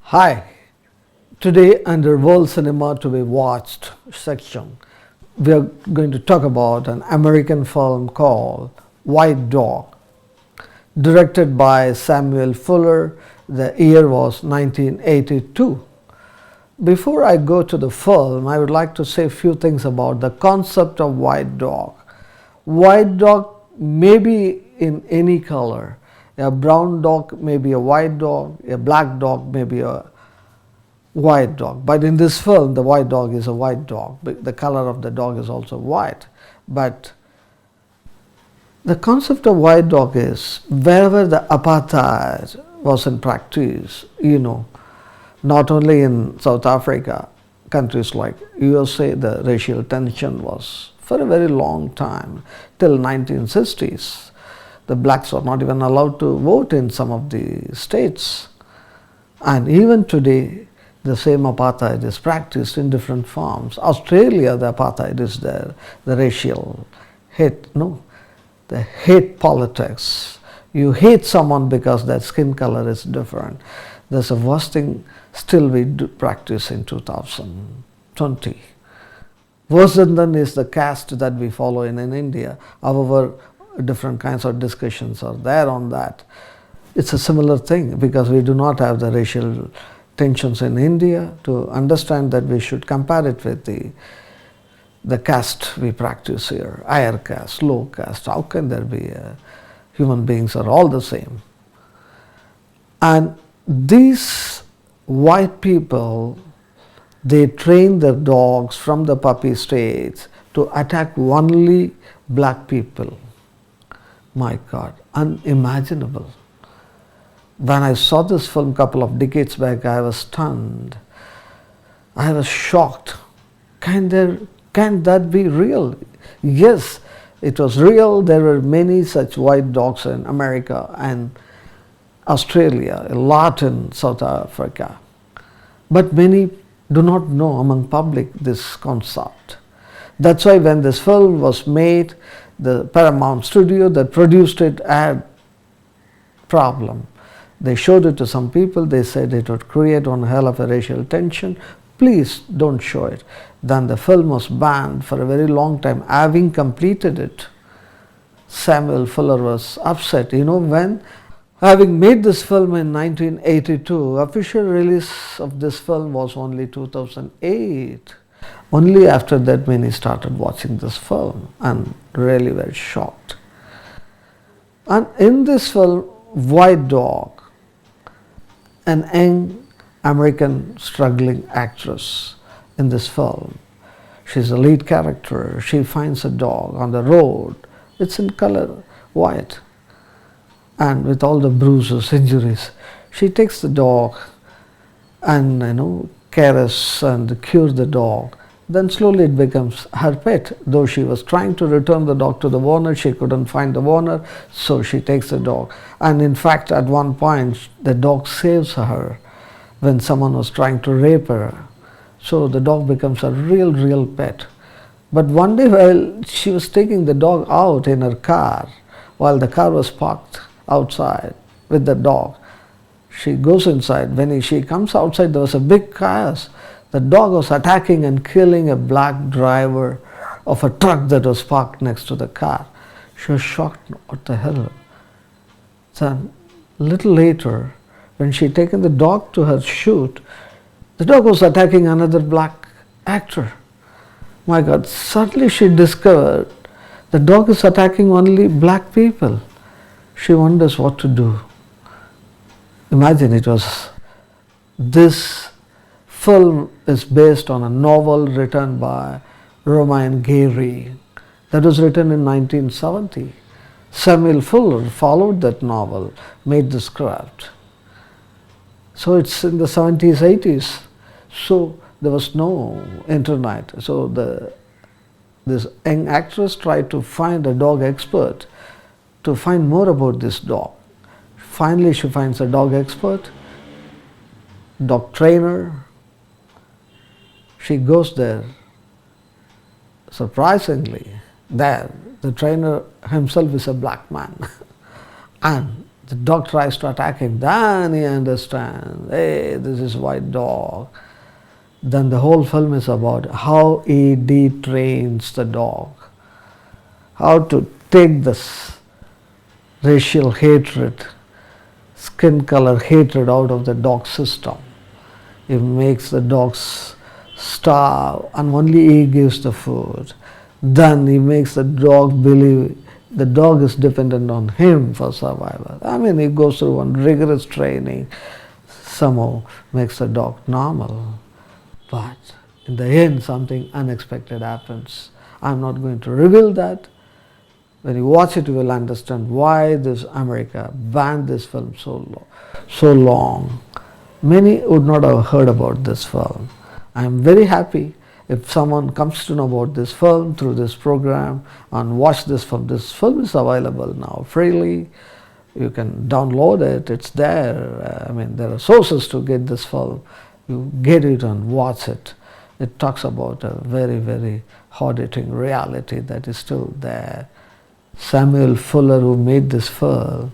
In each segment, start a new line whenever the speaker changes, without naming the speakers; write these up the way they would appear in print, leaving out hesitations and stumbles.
Hi, today under World Cinema to be Watched section, we are going to talk about an American film called White Dog, directed by Samuel Fuller. The year was 1982. Before I go to the film, I would like to say a few things about the concept of white dog. White dog may be in any color. A brown dog may be a white dog, a black dog may be a white dog. But in this film, the white dog is a white dog. The color of the dog is also white. But the concept of white dog is wherever the apartheid was in practice, not only in South Africa, countries like USA, the racial tension was for a very long time, till 1960s. The blacks were not even allowed to vote in some of the states. And even today, the same apartheid is practiced in different forms. Australia, the apartheid is there, the racial hate, the hate politics. You hate someone because their skin color is different. That's the worst thing still we do practice in 2020. Worse than that is the caste that we follow in India. However, different kinds of discussions are there on that. It's a similar thing because we do not have the racial tensions in India to understand that we should compare it with the caste we practice here, higher caste, low caste. How can there be human beings are all the same? And these white people, they train their dogs from the puppy stage to attack only black people. My God, unimaginable. When I saw this film a couple of decades back, I was stunned. I was shocked. Can that be real? Yes, it was real. There were many such white dogs in America and Australia, a lot in South Africa. But many do not know among public this concept. That's why when this film was made, the Paramount studio that produced it had problem. They showed it to some people. They said it would create one hell of a racial tension. Please don't show it. Then the film was banned for a very long time. Having completed it, Samuel Fuller was upset. When? Having made this film in 1982, official release of this film was only 2008. Only after that many started watching this film and really were shocked. And in this film, White Dog, an young American struggling actress in this film, she's a lead character. She finds a dog on the road. It's in color white and with all the bruises, injuries. She takes the dog and caress and cure the dog. Then slowly it becomes her pet. Though she was trying to return the dog to the owner, she couldn't find the owner, so she takes the dog. And in fact, at one point, the dog saves her when someone was trying to rape her. So the dog becomes a real pet. But one day while she was taking the dog out in her car, while the car was parked outside with the dog, she goes inside. When she comes outside, there was a big chaos. The dog was attacking and killing a black driver of a truck that was parked next to the car. She was shocked. What the hell? So a little later, when she taken the dog to her shoot, the dog was attacking another black actor. My God, suddenly she discovered the dog is attacking only black people. She wonders what to do. Imagine this film is based on a novel written by Romain Gary that was written in 1970. Samuel Fuller followed that novel, made the script. So it's in the 70s, 80s. So there was no internet. So this young actress tried to find a dog expert to find more about this dog. Finally, she finds a dog expert, dog trainer. She goes there. Surprisingly, the trainer himself is a black man. And The dog tries to attack him. Then he understands, hey, this is white dog. Then the whole film is about how he detrains the dog, how to take this racial hatred, skin color hatred out of the dog system. He makes the dogs starve and only he gives the food. Then he makes the dog believe the dog is dependent on him for survival. I mean, he goes through one rigorous training, somehow makes the dog normal. But in the end, something unexpected happens. I'm not going to reveal that. When you watch it, you will understand why this America banned this film so long. Many would not have heard about this film. I am very happy if someone comes to know about this film through this program and watch this film. This film is available now freely. You can download it. It's there. I mean, there are sources to get this film. You get it and watch it. It talks about a very, very hard-hitting reality that is still there. Samuel Fuller, who made this film,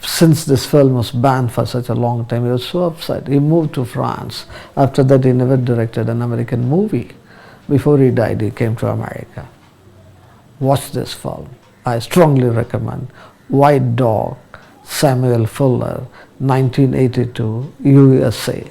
since this film was banned for such a long time, he was so upset. He moved to France. After that, he never directed an American movie. Before he died, he came to America. Watch this film. I strongly recommend White Dog, Samuel Fuller, 1982, USA.